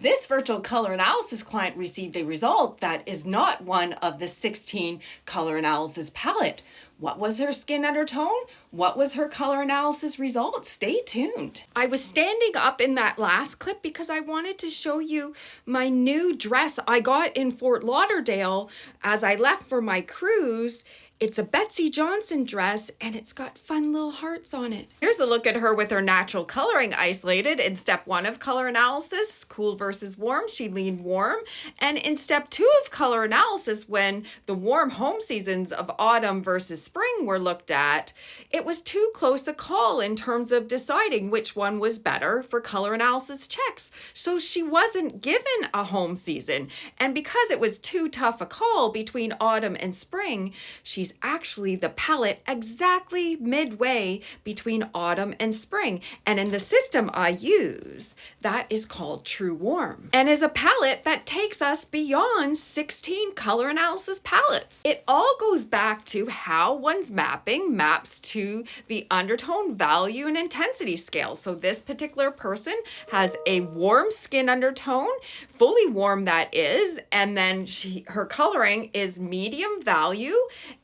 This virtual color analysis client received a result that is not one of the 16 color analysis palette. What was her skin undertone? What was her color analysis result? Stay tuned. I was standing up in that last clip because I wanted to show you my new dress I got in Fort Lauderdale as I left for my cruise. It's a Betsey Johnson dress and it's got fun little hearts on it. Here's a look at her with her natural coloring isolated in step 1 of color analysis, cool versus warm, she leaned warm. And in step 2 of color analysis, when the warm home seasons of autumn versus spring were looked at, it was too close a call in terms of deciding which one was better for color analysis checks. So she wasn't given a home season. And because it was too tough a call between autumn and spring, she's actually the palette exactly midway between autumn and spring. And in the system I use, that is called True Warm and is a palette that takes us beyond 16 color analysis palettes. It all goes back to how one's mapping maps to the undertone value and intensity scale. So this particular person has a warm skin undertone, fully warm that is, and then her coloring is medium value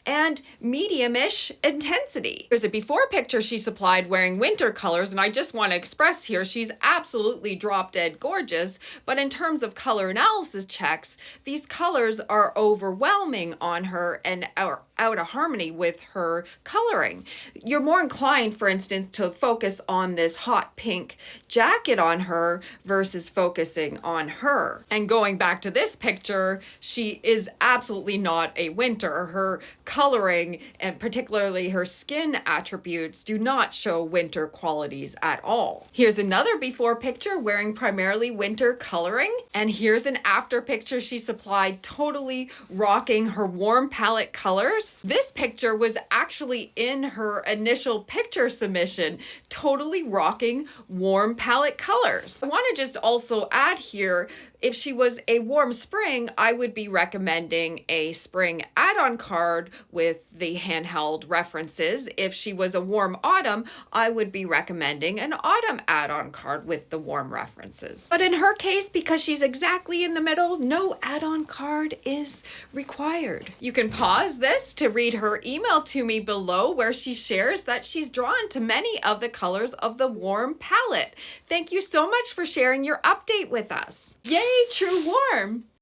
and medium-ish intensity. There's a before picture she supplied wearing winter colors, and I just want to express here, she's absolutely drop dead gorgeous, but in terms of color analysis checks, these colors are overwhelming on her and are out of harmony with her coloring. You're more inclined, for instance, to focus on this hot pink jacket on her versus focusing on her. And going back to this picture, she is absolutely not a winter. Her coloring and particularly her skin attributes do not show winter qualities at all. Here's another before picture wearing primarily winter coloring, and here's an after picture she supplied totally rocking her warm palette colors. This picture was actually in her initial picture submission, totally rocking warm palette colors. I want to just also add here, if she was a warm spring, I would be recommending a spring add-on card with the handheld references. If she was a warm autumn, I would be recommending an autumn add-on card with the warm references. But in her case, because she's exactly in the middle, no add-on card is required. You can pause this to read her email to me below, where she shares that she's drawn to many of the colors of the warm palette. Thank you so much for sharing your update with us. Yay, True Warm!